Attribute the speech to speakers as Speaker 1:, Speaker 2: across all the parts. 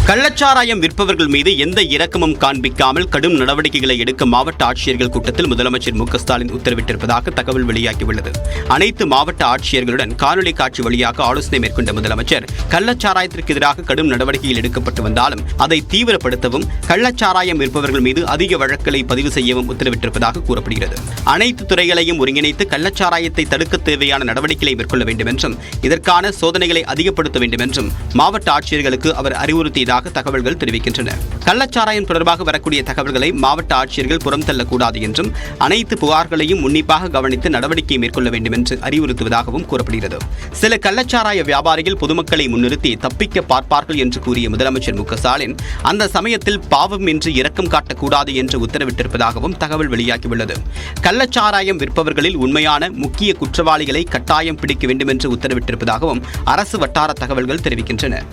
Speaker 1: கள்ளச்சாராயம் விற்பவர்கள் மீது எந்த இரக்கமும் காண்பிக்காமல் கடும் நடவடிக்கைகளை எடுக்க மாவட்ட ஆட்சியர்கள் கூட்டத்தில் முதலமைச்சர் மு.க.ஸ்டாலின் உத்தரவிட்டிருப்பதாக தகவல் வெளியாகியுள்ளது. அனைத்து மாவட்ட ஆட்சியர்களுடன் காணொலி காட்சி வழியாக ஆலோசனை மேற்கொண்ட முதலமைச்சர் கள்ளச்சாராயத்திற்கு எதிராக கடும் நடவடிக்கைகள் எடுக்கப்பட்டு வந்தாலும் அதை தீவிரப்படுத்தவும் கள்ளச்சாராயம் விற்பவர்கள் மீது அதிக வழக்குகளை பதிவு செய்யவும் உத்தரவிட்டிருப்பதாக கூறப்படுகிறது. அனைத்து துறைகளையும் ஒருங்கிணைத்து கள்ளச்சாராயத்தை தடுக்க தேவையான நடவடிக்கைகளை மேற்கொள்ள வேண்டும் என்றும் இதற்கான சோதனைகளை அதிகப்படுத்த வேண்டும் என்றும் மாவட்ட ஆட்சியர்களுக்கு அவர் அறிவுறுத்தியதாக தகவல்கள் தெரிவிக்கின்றன. கள்ளச்சாராயம் தொடர்பாக வரக்கூடிய தகவல்களை மாவட்ட ஆட்சியர்கள் புறம் தள்ளக்கூடாது என்றும் அனைத்து புகார்களையும் உன்னிப்பாக கவனித்து நடவடிக்கை மேற்கொள்ள வேண்டும் என்று அறிவுறுத்துவதாகவும் கூறப்படுகிறது. சில கள்ளச்சாராய வியாபாரிகள் பொதுமக்களை முன்னிறுத்தி தப்பிக்க பார்ப்பார்கள் என்று கூறிய முதலமைச்சர் மு.க.ஸ்டாலின் அந்த சமயத்தில் பாவம் என்று இரக்கம் காட்டக்கூடாது என்று உத்தரவிட்டிருப்பதாகவும் தகவல் வெளியாகியுள்ளது. கள்ளச்சாராயம் விற்பவர்களில் உண்மையான முக்கிய குற்றவாளிகளை கட்டாயம் பிடிக்க வேண்டும் என்று உத்தரவிட்டிருப்பதாகவும் அரசு வட்டார தகவல்கள் தெரிவிக்கின்றன.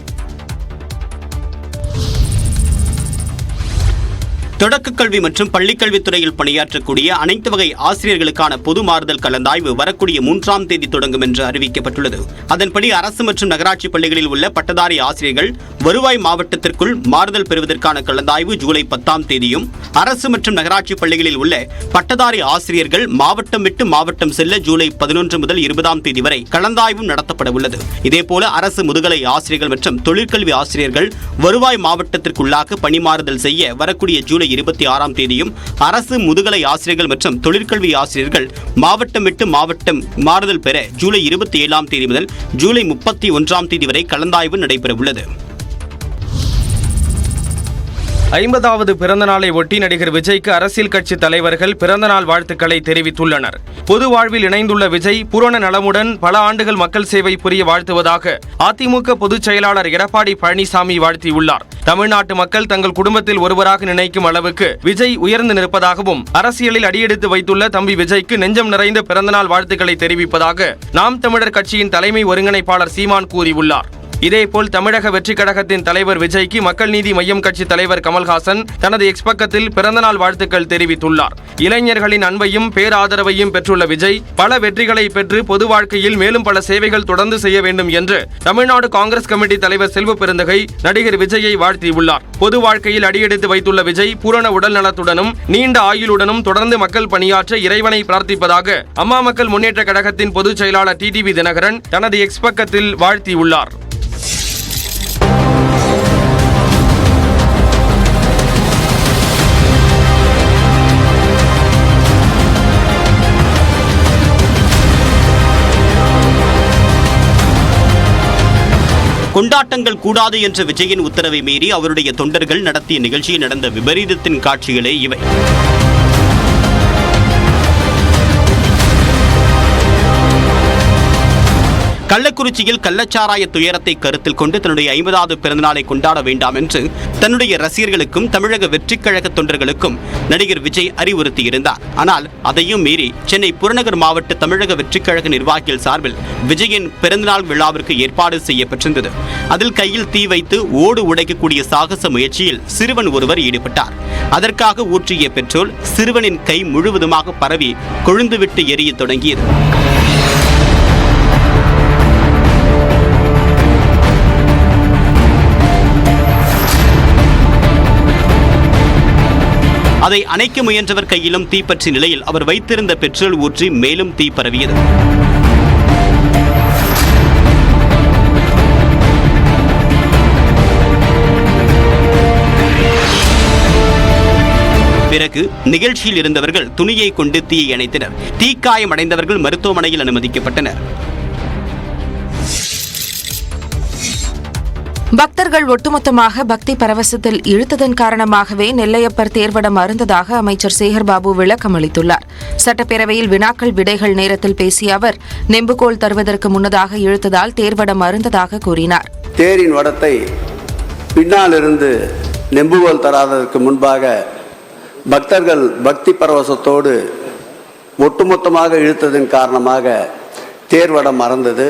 Speaker 1: தொடக்கக் கல்வி மற்றும் பள்ளிக்கல்வித்துறையில் பணியாற்றக்கூடிய அனைத்து வகை ஆசிரியர்களுக்கான பொது மாறுதல் கலந்தாய்வு வரக்கூடிய 3ஆம் தேதி தொடங்கும் என்று அறிவிக்கப்பட்டுள்ளது. அதன்படி அரசு மற்றும் நகராட்சி பள்ளிகளில் உள்ள பட்டதாரி ஆசிரியர்கள் வருவாய் மாவட்டத்திற்குள் மாறுதல் பெறுவதற்கான கலந்தாய்வு ஜூலை 10ஆம் தேதியும், அரசு மற்றும் நகராட்சி பள்ளிகளில் உள்ள பட்டதாரி ஆசிரியர்கள் மாவட்டம் விட்டு மாவட்டம் செல்ல ஜூலை 11 முதல் 20ஆம் தேதி வரை கலந்தாய்வும் நடத்தப்பட உள்ளது. இதேபோல அரசு முதுகலை ஆசிரியர்கள் மற்றும் தொழிற்கல்வி ஆசிரியர்கள் வருவாய் மாவட்டத்திற்குள்ளாக பணிமாறுதல் செய்ய வரக்கூடிய ஜூலை 26ஆம் தேதியும், அரசு முதுகலை ஆசிரியர்கள் மற்றும் தொழிற்கல்வி ஆசிரியர்கள் மாவட்டம் விட்டு மாவட்டம் மாறுதல் பெற ஜூலை 27ஆம் தேதி முதல் ஜூலை 31ஆம் தேதி வரை கலந்தாய்வு நடைபெற உள்ளது.
Speaker 2: 50வது பிறந்த நாளை ஒட்டி நடிகர் விஜய்க்கு அரசியல் கட்சி தலைவர்கள் பிறந்தநாள் வாழ்த்துக்களை தெரிவித்துள்ளனர். பொது வாழ்வில் இணைந்துள்ள விஜய் பூரண நலமுடன் பல ஆண்டுகள் மக்கள் சேவை புரிய வாழ்த்துவதாக அதிமுக பொதுச் செயலாளர் எடப்பாடி பழனிசாமி வாழ்த்தியுள்ளார். தமிழ்நாட்டு மக்கள் தங்கள் குடும்பத்தில் ஒருவராக நினைக்கும் அளவுக்கு விஜய் உயர்ந்து நிற்பதாகவும் அரசியலில் அடியெடுத்து வைத்துள்ள தம்பி விஜய்க்கு நெஞ்சம் நிறைந்த பிறந்தநாள் வாழ்த்துக்களை தெரிவிப்பதாக நாம் தமிழர் கட்சியின் தலைமை ஒருங்கிணைப்பாளர் சீமான் கூறியுள்ளார். இதேபோல் தமிழக வெற்றிக் கழகத்தின் தலைவர் விஜய்க்கு மக்கள் நீதி மய்யம் கட்சி தலைவர் கமல்ஹாசன் தனது எக்ஸ் பக்கத்தில் பிறந்தநாள் வாழ்த்துக்கள் தெரிவித்துள்ளார். இளைஞர்களின் அன்பையும் பேராதரவையும் பெற்றுள்ள விஜய் பல வெற்றிகளை பெற்று பொது வாழ்க்கையில் மேலும் பல சேவைகள் தொடர்ந்து செய்ய வேண்டும் என்று தமிழ்நாடு காங்கிரஸ் கமிட்டி தலைவர் செல்வ பெருந்தகை நடிகர் விஜயை வாழ்த்தியுள்ளார். பொது வாழ்க்கையில் அடியெடுத்து வைத்துள்ள விஜய் பூரண உடல் நலத்துடனும் நீண்ட ஆயுளுடனும் தொடர்ந்து மக்கள் பணியாற்ற இறைவனை பிரார்த்திப்பதாக அம்மா மக்கள் முன்னேற்ற கழகத்தின் பொதுச் செயலாளர் டிடிவி தினகரன் தனது எக்ஸ் பக்கத்தில் வாழ்த்தியுள்ளார்.
Speaker 1: கொண்டாட்டங்கள் கூடாது என்ற விஜயின் உத்தரவை மீறி அவருடைய தொண்டர்கள் நடத்திய நிகழ்ச்சியில் நடந்த விபரீதத்தின் காட்சிகளே இவை. கள்ளக்குறிச்சியில் கள்ளச்சாராய துயரத்தை கருத்தில் கொண்டு தன்னுடைய 50வது பிறந்தநாளை கொண்டாட வேண்டாம் என்று தன்னுடைய ரசிகர்களுக்கும் தமிழக வெற்றிக் கழக தொண்டர்களுக்கும் நடிகர் விஜய் அறிவுறுத்தியிருந்தார். ஆனால் அதையும் மீறி சென்னை புறநகர் மாவட்ட தமிழக வெற்றிக் கழக நிர்வாகிகள் சார்பில் விஜயின் பிறந்தநாள் விழாவிற்கு ஏற்பாடு செய்யப்பட்டிருந்தது. அதில் கையில் தீ வைத்து ஓடு உடைக்கக்கூடிய சாகச முயற்சியில் சிறுவன் ஒருவர் ஈடுபட்டார். அதற்காக ஊற்றிய பெட்ரோல் சிறுவனின் கை முழுவதுமாக பரவி கொழுந்துவிட்டு எரிய தொடங்கியது. அதை அணைக்க முயன்றவர் கையிலும் தீப்பற்றிய நிலையில் அவர் வைத்திருந்த பெட்ரோல் ஊற்றி மேலும் தீ பரவியது. பிறகு நிகழ்ச்சியில் இருந்தவர்கள் துணியை கொண்டு தீயை அணைத்தனர். தீக்காயம் அடைந்தவர்கள் மருத்துவமனையில் அனுமதிக்கப்பட்டனர்.
Speaker 3: பக்தர்கள் ஒட்டுமொத்தமாக பக்தி பரவசத்தில் இழுத்ததன் காரணமாகவே நெல்லையப்பர் தேர்வடம் அருந்ததாக அமைச்சர் சேகர்பாபு விளக்கம் அளித்துள்ளார். சட்டப்பேரவையில் வினாக்கள் விடைகள் நேரத்தில் பேசிய அவர் நெம்புகோல் தருவதற்கு முன்னதாக இழுத்ததால் தேர்வடம் அருந்ததாக கூறினார்.
Speaker 4: தேரின் வடத்தை பின்னாலிருந்து நெம்புகோல் தராததற்கு முன்பாக பக்தர்கள் பக்தி பரவசத்தோடு ஒட்டுமொத்தமாக இழுத்ததன் காரணமாக தேர்வடம் அறந்தது.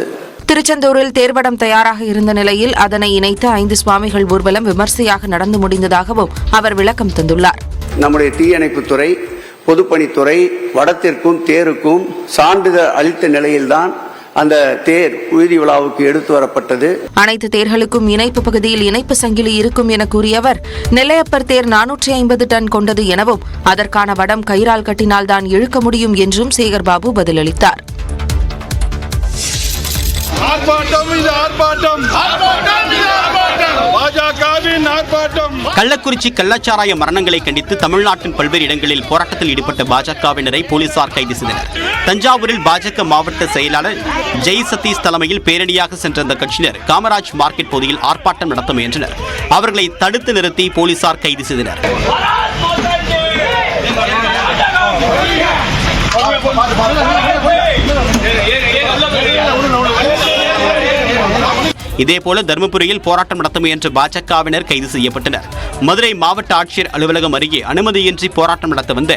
Speaker 3: திருச்செந்தூரில் தேர்வடம் தயாராக இருந்த நிலையில் அதனை இணைத்து 5 சுவாமிகள் ஊர்வலம் விமர்சையாக நடந்து முடிந்ததாகவும் அவர் விளக்கம் தந்துள்ளார்.
Speaker 4: நம்முடைய தீயணைப்புத்துறை, பொதுப்பணித்துறை வடத்திற்கும் தேருக்கும் சான்றிதழ் அளித்த நிலையில்தான் அந்த தேர் வீதி உலாவுக்கு எடுத்து வரப்பட்டது.
Speaker 3: அனைத்து தேர்களுக்கும் இணைப்பு பகுதியில் இணைப்பு சங்கிலி இருக்கும் என கூறிய அவர், நெல்லையப்பர் தேர் 450 டன் கொண்டது எனவும் அதற்கான வடம் கயிறால் கட்டினால் தான் இழுக்க முடியும் என்றும் சேகர்பாபு பதிலளித்தார்.
Speaker 1: கள்ளக்குறிச்சி கள்ளச்சாராய மரணங்களை கண்டித்து தமிழ்நாட்டின் பல்வேறு இடங்களில் போராட்டத்தில் ஈடுபட்ட பாஜகவினரை போலீசார் கைது செய்தனர். தஞ்சாவூரில் பாஜக மாவட்ட செயலாளர் ஜெய் சதீஷ் தலைமையில் பேரணியாக சென்ற அந்த கட்சியினர் காமராஜ் மார்க்கெட் பகுதியில் ஆர்ப்பாட்டம் நடத்த முயன்றனர். அவர்களை தடுத்து நிறுத்தி போலீசார் கைது செய்தனர். இதேபோல தருமபுரியில் போராட்டம் நடத்த முயன்ற பாஜகவினர் கைது செய்யப்பட்டனர். மதுரை மாவட்ட ஆட்சியர் அலுவலகம் அருகே அனுமதியின்றி போராட்டம் நடத்த வந்த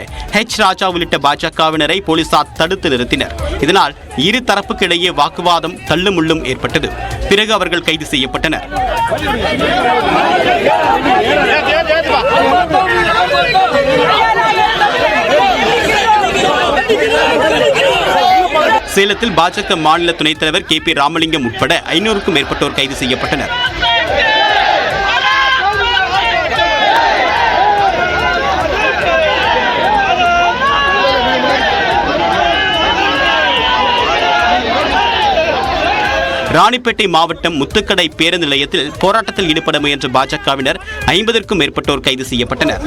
Speaker 1: ராஜா உள்ளிட்ட பாஜகவினரை போலீசார் தடுத்து நிறுத்தினர். இதனால் இரு தரப்புக்கு இடையே வாக்குவாதம் தள்ளுமுள்ளும் ஏற்பட்டது. பிறகு அவர்கள் கைது செய்யப்பட்டனர். சேலத்தில் பாஜக மாநில துணைத் தலைவர் KP ராமலிங்கம் உட்பட 500க்கும் மேற்பட்டோர் கைது செய்யப்பட்டனர். ராணிப்பேட்டை மாவட்டம் முத்துக்கடை பேருந்து நிலையத்தில் போராட்டத்தில் ஈடுபட முயன்ற பாஜகவினர் 50க்கும் மேற்பட்டோர் கைது செய்யப்பட்டனர்.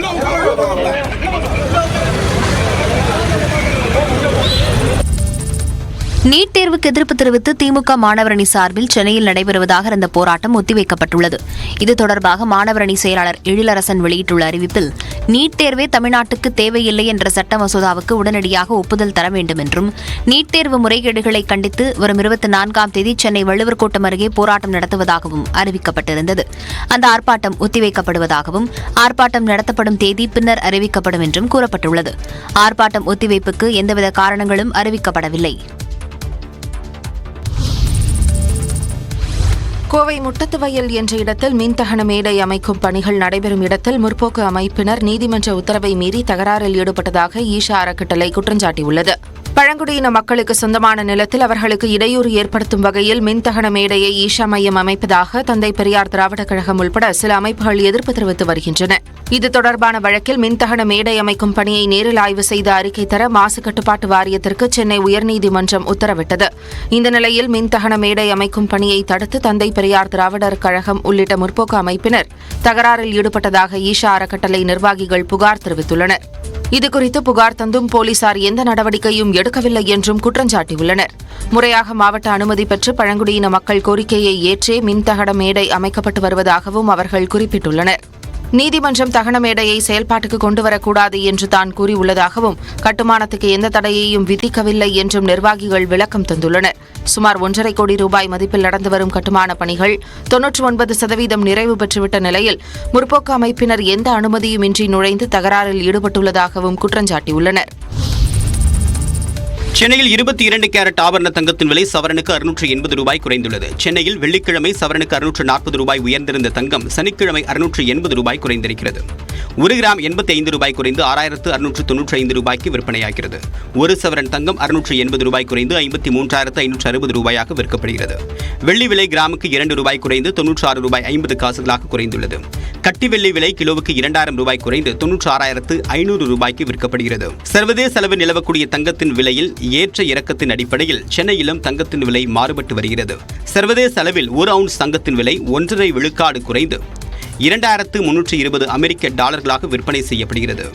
Speaker 5: நீட் தேர்வுக்கு எதிர்ப்பு தெரிவித்து திமுக மாணவரணி சார்பில் சென்னையில் நடைபெறுவதாக இருந்த போராட்டம் ஒத்திவைக்கப்பட்டுள்ளது. இது தொடர்பாக மாணவரணி செயலாளர் எழிலரசன் வெளியிட்டுள்ள அறிவிப்பில், நீட் தேர்வே தமிழ்நாட்டுக்கு தேவையில்லை என்ற சட்ட மசோதாவுக்கு உடனடியாக ஒப்புதல் தர வேண்டும் என்றும், நீட் தேர்வு முறைகேடுகளை கண்டித்து வரும் 24ஆம் தேதி சென்னை வள்ளுவர் கோட்டம் அருகே போராட்டம் நடத்துவதாகவும் அறிவிக்கப்பட்டிருந்தது. அந்த ஆர்ப்பாட்டம் ஒத்திவைக்கப்படுவதாகவும், ஆர்ப்பாட்டம் நடத்தப்படும் தேதி பின்னர் அறிவிக்கப்படும் என்றும் கூறப்பட்டுள்ளது. ஆர்ப்பாட்டம் ஒத்திவைப்புக்கு எந்தவித காரணங்களும் அறிவிக்கப்படவில்லை.
Speaker 3: கோவை முட்டத்துவயல் என்ற இடத்தில் மின்தகன மேடை அமைக்கும் பணிகள் நடைபெறும் இடத்தில் முற்போக்கு அமைப்பினர் நீதிமன்ற உத்தரவை மீறி தகராறில் ஈடுபட்டதாக ஈஷா அறக்கட்டளை குற்றஞ்சாட்டியுள்ளது. பழங்குடியின மக்களுக்கு சொந்தமான நிலத்தில் அவர்களுக்கு இடையூறு ஏற்படுத்தும் வகையில் மின்தகன மேடையை ஈஷா மையம் அமைப்பதாக தந்தை பெரியார் திராவிடக் கழகம் உள்பட சில அமைப்புகள் எதிர்ப்பு தெரிவித்து வருகின்றன. இது தொடர்பான வழக்கில் மின்தகன மேடை அமைக்கும் பணியை நேரில் ஆய்வு செய்த அறிக்கை தர மாசு கட்டுப்பாட்டு வாரியத்திற்கு சென்னை உயர்நீதிமன்றம் உத்தரவிட்டது. இந்த நிலையில் மின்தகன மேடை அமைக்கும் பணியை தடுத்து தந்தை பெரியார் திராவிடர் கழகம் உள்ளிட்ட முற்போக்கு அமைப்பினர் தகராறில் ஈடுபட்டதாக ஈஷா அறக்கட்டளை நிர்வாகிகள் புகார் தெரிவித்துள்ளனர். இதுகுறித்து புகார் தந்தும் போலீசார் எந்த நடவடிக்கையும் எடுக்கவில்லை என்றும் குற்றஞ்சாட்டியுள்ளனர். முறையாக மாவட்ட அனுமதி பெற்று பழங்குடியின மக்கள் கோரிக்கையை ஏற்றே மின்தகன மேடை அமைக்கப்பட்டு வருவதாகவும் அவர்கள் குறிப்பிட்டுள்ளனர். நீதிமன்றம் தகன மேடையை செயல்பாட்டுக்கு கொண்டுவரக்கூடாது என்று தான் கூறியுள்ளதாகவும், கட்டுமானத்துக்கு எந்த தடையையும் விதிக்கவில்லை என்றும் நிர்வாகிகள் விளக்கம் தந்துள்ளனர். சுமார் 1.5 கோடி ரூபாய் மதிப்பில் நடந்து வரும் கட்டுமான பணிகள் 99% நிறைவு பெற்றுவிட்ட நிலையில் முற்போக்கு அமைப்பினர் எந்த அனுமதியுமின்றி நுழைந்து தகராறில் ஈடுபட்டுள்ளதாகவும் குற்றஞ்சாட்டியுள்ளனர்.
Speaker 1: சென்னையில் 22 கேரட் ஆபரண தங்கத்தின் விலை சவரனுக்கு 680 ரூபாய் குறைந்துள்ளது. சென்னையில் வெள்ளிக்கிழமை சவரனுக்கு 640 ரூபாய் உயர்ந்திருந்த தங்கம் சனிக்கிழமை 680 ரூபாய் குறைந்திருக்கிறது. 1 கிராம் 85 ரூபாய் குறைந்து 6695 ரூபாய்க்கு விற்பனையாகிறது. 1 சவரன் தங்கம் 680 ரூபாய் குறைந்து 53560 ரூபாயாக விற்கப்படுகிறது. வெள்ளி விலை கிராமுக்கு 2 ரூபாய் குறைந்து 96 ரூபாய் 50 காசுகளாக குறைந்துள்ளது. கட்டி வெள்ளி விலை கிலோவுக்கு 2000 ரூபாய் குறைந்து 96500 ரூபாய்க்கு விற்கப்படுகிறது. சர்வதேச அளவில் நிலவக்கூடிய தங்கத்தின் விலையில் ஏற்ற இறக்கத்தின் அடிப்படையில் சென்னையிலும் தங்கத்தின் விலை மாறுபட்டு வருகிறது. சர்வதேச அளவில் 1 அவுன்ஸ் தங்கத்தின் விலை 1.5 விழுக்காடு குறைந்து $2320 அமெரிக்க டாலர்களாக விற்பனை செய்யப்படுகிறது.